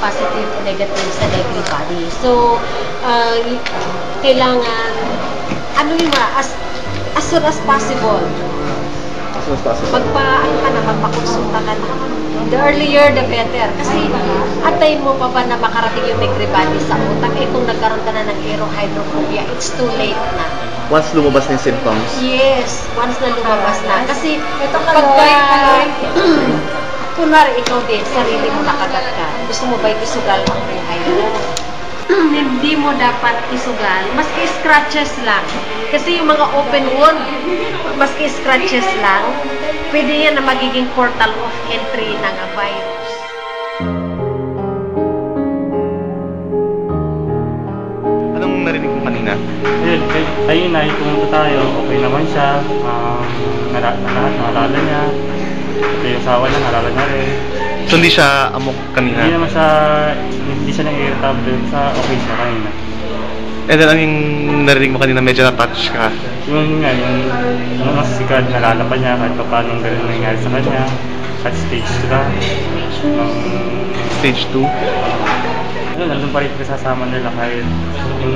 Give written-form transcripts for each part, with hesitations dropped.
positive, negative sa negri body. So, kailangan, ano yun as soon as possible. Magpakonsulta ka na. The earlier, the better. Kasi, atay mo pa ba na makarating yung negri body sa utak? Eh, kung nagkaroon ka na ng aerohydrophobia, it's too late na. Once lumabas na yung symptoms? Yes, once na lumabas na. Kasi, kunwari ikaw din, sarili mo nakagat ka. Gusto mo ba'y isugal ang buhay mo? Hindi mo dapat isugal. Maski scratches lang. Kasi yung mga open wound, maski scratches lang, pwede yan na magiging portal of entry ng virus. Anong narinig mo kanina? Ayun na, pumunta tayo. Okay naman siya. Lahat naalala niya. Ito yung asawa niya, naalala niya rin. So hindi siya amok kanina? Hindi naman siya, hindi siya nang-irritable sa okay siya kanina. And then, anong narinig mo kanina, medyo na-touch ka? Yung nga, yung masisikad, nalala pa niya kahit pa paano ganun nangyari sa kanya. At stage 2 na. Stage 2? Nandun pa rin kasama nila kahit yung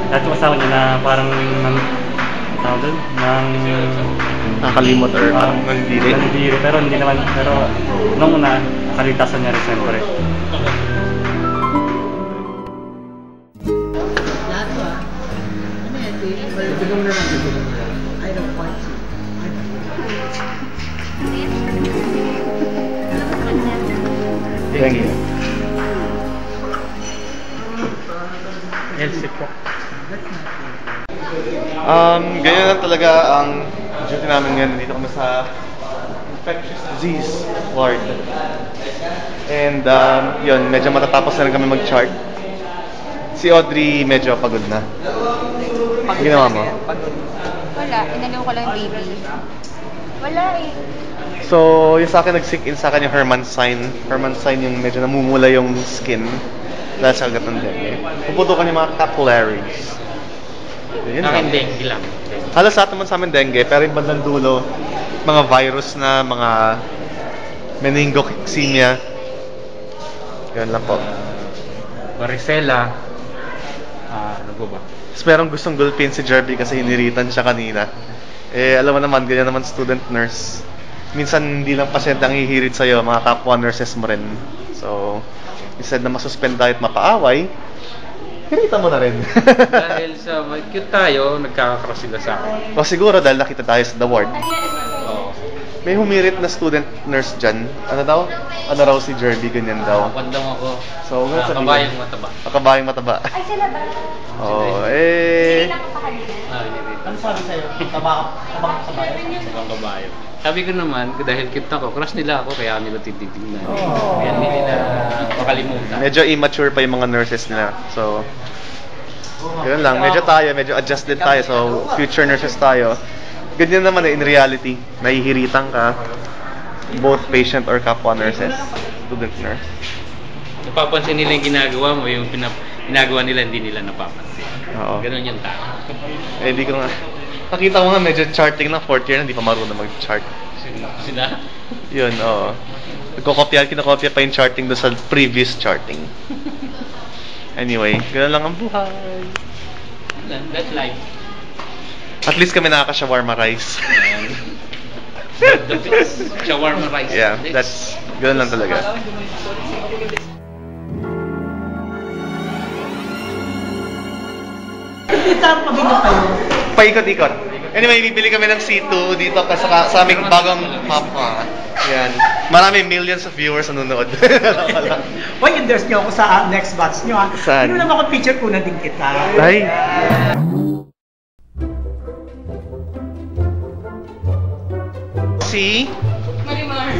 lahat yung kasama niya na parang tawag doon, nakalimot or nandiri? Nandiri, pero hindi naman, pero nung una, kaligtasan niya rin siyempre. Thank you. Elsie po. Ganyan lang talaga ang duty namin ngayon. Dito kami sa infectious disease ward. And yun, medyo matatapos na rin kami mag-chart. Si Audrey medyo pagod na. Ginawa mo? Wala, inalaw ko lang yung baby. Wala eh. So, yung sa akin nag-sick in sa akin yung Herman's sign. Herman's sign yung medyo namumula yung skin dahil sa kagat ng dengue. Puputukan yung mga capillaries. Yun lang. Dengue lang. Halos lahat naman sa amin dengue, pero yung bandang dulo, mga virus na, mga meningococcemia. Yun lang po. Varicella. Ano po ba? Tapos merong gustong gulpin si Jerby kasi hiniritan siya kanina. Eh, alam mo naman, ganyan naman student nurse. Minsan hindi lang pasyente ang hihirit sa'yo, mga kapwa nurses mo rin. So, instead na masuspend tayo at mapaaway, hirita mo na rin. Dahil sa cute tayo, nagkakakross sila sa akin. O siguro dahil nakita tayo sa the ward. Oo. May humirit na student nurse dyan. Ano daw? Ano raw si Jerby, ganyan daw. Pandang ako. So, ganun sabihin. Kabayang mataba. Kabayang mataba. Ay, sila ba? Oo, eh... Ano sabi sa'yo? Tabang kabayo. Sabi ko naman, dahil cute ako, crush nila ako, kaya nila tititignan. Kaya hindi nila makalimutan. Medyo immature pa yung mga nurses nila. So, ganoon lang. Medyo adjusted tayo. So, future nurses tayo. Ganyan naman in reality. Nahihiritan ka. Both patient or kapwa nurses. Student nurse. Napapansin nila yung ginagawa mo, yung ginagawa nila, hindi nila napapansin. Oo. Ganun yung tao. Eh, di ko nga. Nakita mo nga, medyo charting na. 4th year na, hindi pa marunong mag-chart. Sila? Yun, oo. Kinakopya pa yung charting doon sa previous charting. Anyway, ganoon lang ang buhay. That's life. At least kami nakaka-shawarma rice. The best. Shawarma rice. Yeah, that's ganoon lang talaga. Paikot-ikot. Anyway, bibili kami ng C2 dito sa aming bagong mapa. Yan. Marami millions of viewers na nanonood. Hoy, endorse niyo ako sa next batch niyo ha. Saan? Ano naman ako picture ko na din kita. Ay. Si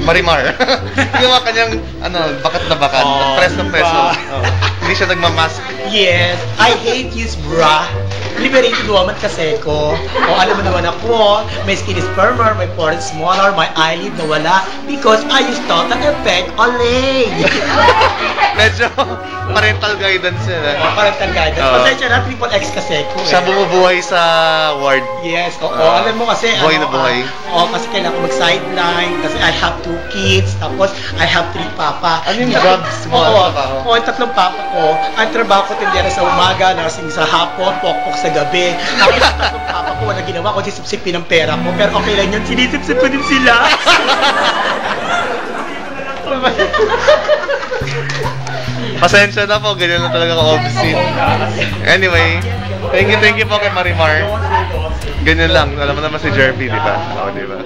Marimar. Yung mga kanyang bakat na bakat. Press na press. Hindi siya nagmamask. Yes, I hate you, brah. Liberated woman kasi ko. O alam mo naman ako, my skin is firmer, my pores smaller, my eyelid nawala because I use total effect Olay. Medyo parental guidance yun. Parental guidance. Oo. Pasensya na, triple X kasi ko Siya bumubuhay sa ward. Yes, oo. Oo. Alam mo kasi, Buhay na buhay. kasi kailangan ko mag-sideline, kasi I have 2 kids, tapos I have 3 papa. Ano yung jobs mo? Oo, yung 3 papa ko. Ang trabaho ko, tindera sa umaga, nursing sa hapon, pokpok sa gabi. Tapos yung 3 papa ko, walang ginawa ko, sisipsipin ang pera ko. Pero okay lang yun, sinisipsip ko din sila. Pasensya na po, ganyan lang talaga ka-obscene. Anyway, thank you po kay Marimar. Ganyan lang, alam mo naman si Jerby, di ba? Oo, di ba?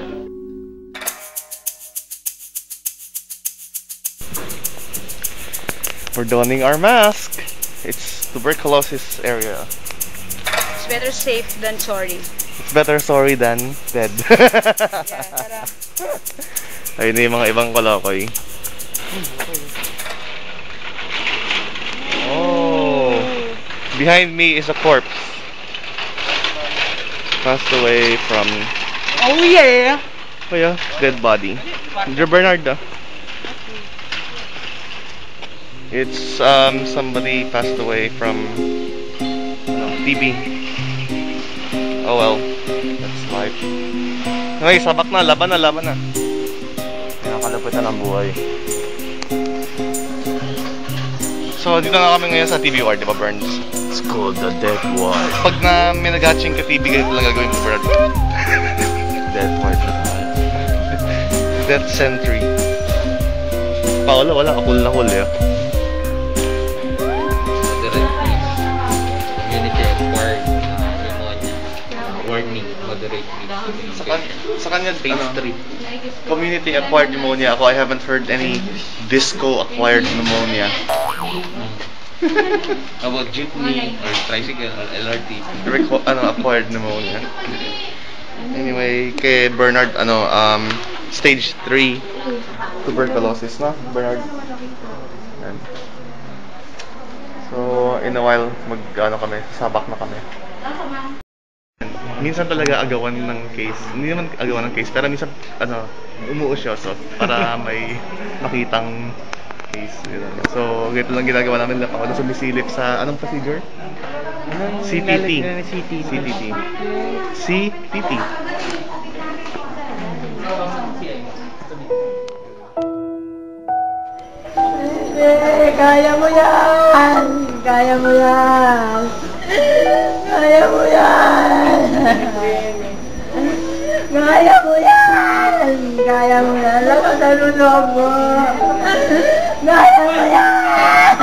We're donning our mask. It's tuberculosis area. It's better safe than sorry. It's better sorry than dead. Ayun na yung mga ibang kolokoy. Oh, behind me is a corpse. Passed away from... Oh yeah! Oh yeah, dead body. Dear Bernard. It's somebody passed away from TB. Oh well, that's life. Okay, sabak na, laban na. Nakakalapitan ang buhay. So, dito na kami ngayon sa TB ward, di ba, Burns? It's called the death ward. Pag na may nag-hatching ka TB, ganito lang gagawin ko, Bernard. Death ward na tayo. Death sentry. Paolo, wala, kakul na hul, eh. Community acquired pneumonia. Warning, moderately. Sa kanya, Phase 3. community acquired pneumonia. Ako, I haven't heard any disco acquired pneumonia. How about jeepney or tricycle or LRT? Acquired pneumonia. Anyway, kay Bernard, stage 3 tuberculosis na, Bernard. Yan. So, in a while, sabak na kami. Minsan talaga agawan ng case. Hindi naman agawan ng case, pero minsan umuusyoso para may makitang case. So, ganito lang ginagawa namin. Ako na sumisilip sa anong procedure? CTT. CTT. Kaya mo yan! Kaya mo yan! Kaya mo yan! Kaya mo yan! Kaya mo yan! Lakas ang loob mo! Kaya mo yan!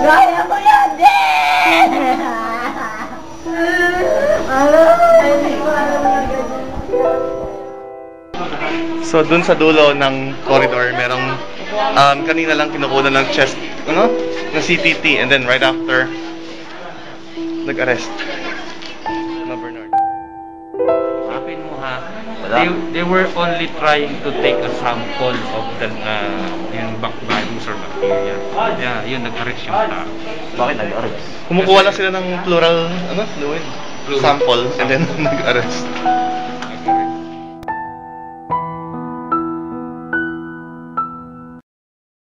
Kaya mo yan din! Hindi ko alam na ganyan. So, dun sa dulo ng corridor, merong kanina lang kinukunan ng chest, na CTT, and then right after, nag-arrest. Bernard. Hanapin mo ha. They were only trying to take a sample of the yung virus or bacteria. Yeah, yun nag-arrest yung tao. Bakit nag-arrest? Kumukuha lang sila ng plural, fluid sample, and then nag-arrest.